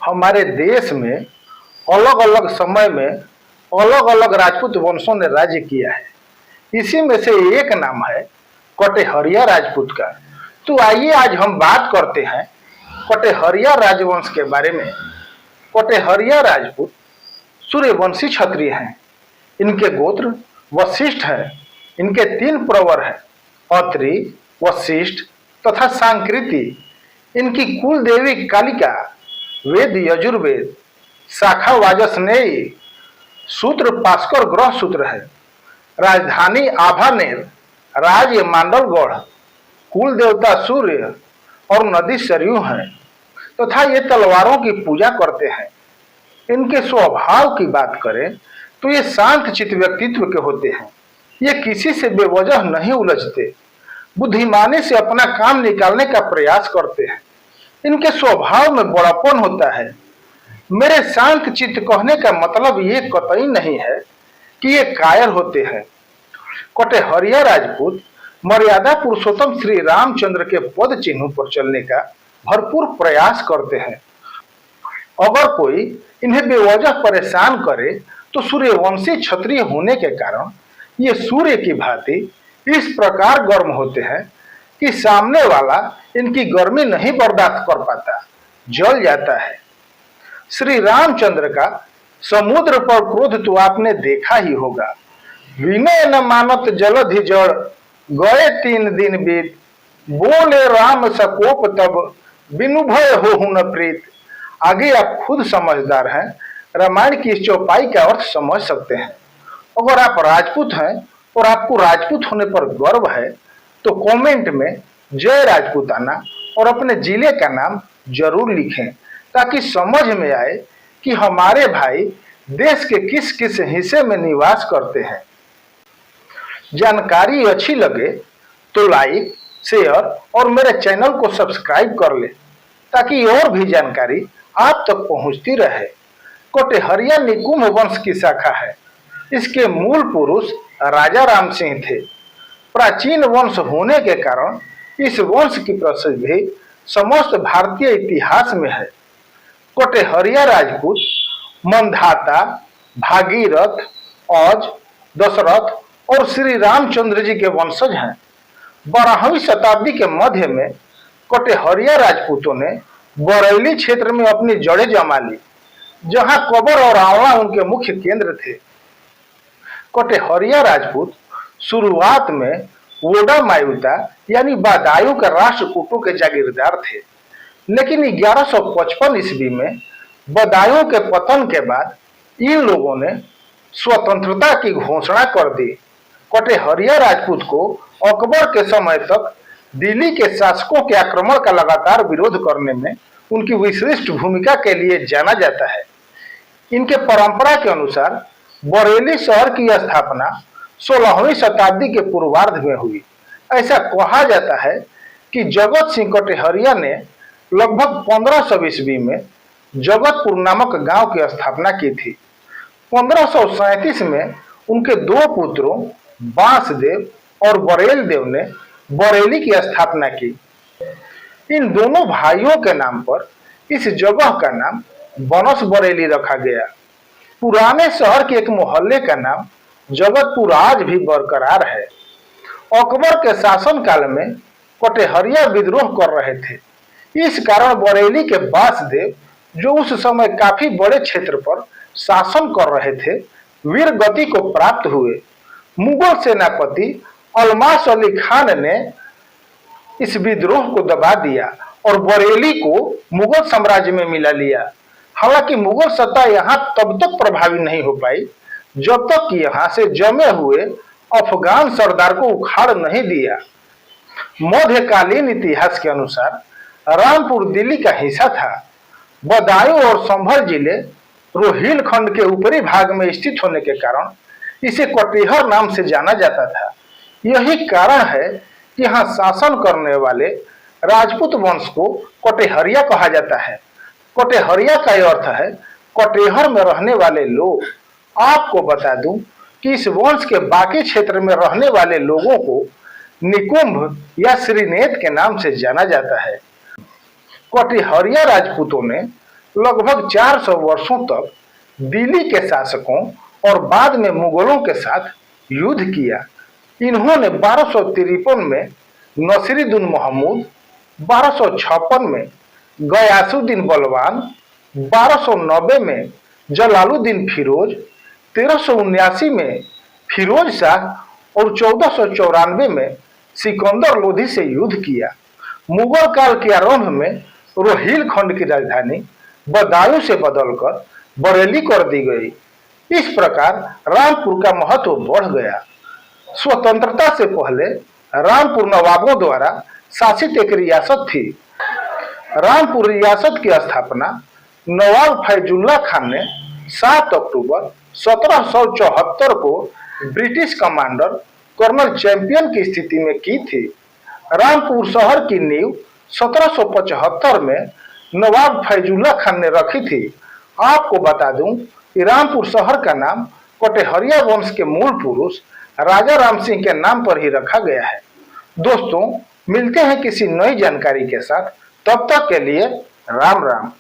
हमारे देश में अलग अलग समय में अलग अलग राजपूत वंशों ने राज्य किया है। इसी में से एक नाम है कटेहरिया राजपूत का। तो आइए आज हम बात करते हैं कटेहरिया राजवंश के बारे में। कटेहरिया राजपूत सूर्यवंशी क्षत्रिय हैं। इनके गोत्र वशिष्ठ है। इनके 3 प्रवर है, अत्रि, वशिष्ठ तथा सांकृति। इनकी कुल देवी कालिका, वेद यजुर्वेद, शाखा वाजस्नेयी, सूत्र पास्कर ग्रह सूत्र है। राजधानी आभानेर, राज्य मांडलगढ़, कुल देवता सूर्य और नदी सरयू है तथा ये तलवारों की पूजा करते हैं। इनके स्वभाव की बात करें तो ये शांत चित्त व्यक्तित्व के होते हैं। ये किसी से बेवजह नहीं उलझते, बुद्धिमानी से अपना काम निकालने का प्रयास करते हैं। इनके स्वभाव में बड़ापन होता है। मेरे शांत चित्त कहने का मतलब ये कतई नहीं है कि ये कायर होते हैं। कटेहरिया राजपूत मर्यादा पुरुषोत्तम श्री रामचंद्र के पद चिन्हों पर चलने का भरपूर प्रयास करते हैं। अगर कोई इन्हें बेवजह परेशान करे तो सूर्यवंशी क्षत्रिय होने के कारण ये सूर्य की भांति इस प्रकार गर्म होते हैं कि सामने वाला इनकी गर्मी नहीं बर्दाश्त कर पाता, जल जाता है। श्री रामचंद्र का समुद्र पर क्रोध तो आपने देखा ही होगा। विनय न मानत जलधि जड़, गए 3 दिन बीत, बोले राम सकोप तब, बिनु भय हो न प्रीत। आगे आप खुद समझदार हैं, रामायण की इस चौपाई का अर्थ समझ सकते हैं। अगर आप राजपूत हैं और आपको राजपूत होने पर गर्व है तो कमेंट में जय राजपूताना और अपने जिले का नाम जरूर लिखें, ताकि समझ में आए कि हमारे भाई देश के किस किस हिस्से में निवास करते हैं। जानकारी अच्छी लगे तो लाइक, शेयर और मेरे चैनल को सब्सक्राइब कर ले, ताकि और भी जानकारी आप तक पहुंचती रहे। कटेहरिया निकुंभ वंश की शाखा है। इसके मूल पुरुष राजा राम सिंह थे। प्राचीन वंश होने के कारण इस वंश की प्रसिद्धि समस्त भारतीय इतिहास में है। कटेहरिया राजपूत मंधाता, भागीरथ, औज, दशरथ और श्री रामचंद्र जी के वंशज हैं। 12वीं शताब्दी के मध्य में कटेहरिया राजपूतों ने बरेली क्षेत्र में अपनी जड़ें जमा ली, जहां कबर और आंवला उनके मुख्य केंद्र थे। कटेहरिया राजपूत शुरुआत में वोडा मायुता यानी बदायूं के राष्ट्रकूटों के जागीरदार थे, लेकिन 1155 ईस्वी में बदायूं के पतन के बाद इन लोगों ने स्वतंत्रता की घोषणा कर दी। कटेहरिया राजपूत को अकबर के समय तक दिल्ली के शासकों के आक्रमण का लगातार विरोध करने में उनकी विशिष्ट भूमिका के लिए जाना जाता है। इनके परंपरा के अनुसार बरेली शहर की स्थापना 16वीं शताब्दी के पूर्वार्ध में हुई। ऐसा कहा जाता है कि जगत सिंह कटेहरिया ने लगभग 1500 ईस्वी में जगतपुर नामक गांव की स्थापना की थी। 1537 में उनके 2 पुत्रों बांसदेव और बरेल देव ने बरेली की स्थापना की। इन दोनों भाइयों के नाम पर इस जगह का नाम बनस बरेली रखा गया। पुराने शहर के एक मोहल्ले का नाम जगतपुर आज भी बरकरार है। अकबर के शासन काल में कटेहरिया विद्रोह कर रहे थे। इस कारण बरेली के बांसदेव, जो उस समय काफी बड़े क्षेत्र पर शासन कर रहे थे, वीर गति को प्राप्त हुए। मुगल सेनापति अलमास अली खान ने इस विद्रोह को दबा दिया और बरेली को मुगल साम्राज्य में मिला लिया। हालांकि मुगल सत्ता यहाँ तब तक प्रभावी नहीं हो पाई जब तक कि यहाँ से जमे हुए अफगान सरदार को उखाड़ नहीं दिया। मध्यकालीन इतिहास के अनुसार रामपुर दिल्ली का हिस्सा था। बदायूं और संभल जिले रोहिलखंड के ऊपरी भाग में स्थित होने के कारण इसे कटेहर नाम से जाना जाता था। यही कारण है कि यहाँ शासन करने वाले राजपूत वंश को कटेहरिया कहा जाता है। कटेहरिया का अर्थ है कटेहर में रहने वाले लोग। आपको बता दूं कि इस वंश के बाकी क्षेत्र में रहने वाले लोगों को निकुंभ या श्रीनेत के नाम से जाना जाता है। कटेहरिया राजपूतों ने लगभग 400 वर्षों तक दिल्ली के शासकों और बाद में मुगलों के साथ युद्ध किया। इन्होंने 1253 में नसीरुद्दीन महमूद, 1256 में गयासुद्दीन बलवान, 1290 में जलालुद्दीन फिरोज, 1379 में फिरोज शाह और 1494 में सिकंदर लोधी से युद्ध किया। मुगल काल के आरंभ में रोहिलखंड की राजधानी बदायूं से बदलकर बरेली कर दी गई। इस प्रकार रामपुर का महत्व बढ़ गया। स्वतंत्रता से पहले रामपुर नवाबों द्वारा शासित एक रियासत थी। रामपुर रियासत की स्थापना नवाब फैजुल्ला खान ने 7 अक्टूबर 1774 को ब्रिटिश कमांडर कर्नल चैंपियन की स्थिति में की थी। रामपुर शहर की नींव 1775 में नवाब फैजुल्ला खान ने रखी थी। आपको बता दूं कि रामपुर शहर का नाम कटेहरिया वंश के मूल पुरुष राजा राम सिंह के नाम पर ही रखा गया है। दोस्तों, मिलते हैं किसी नई जानकारी के साथ। तब तक के लिए राम राम।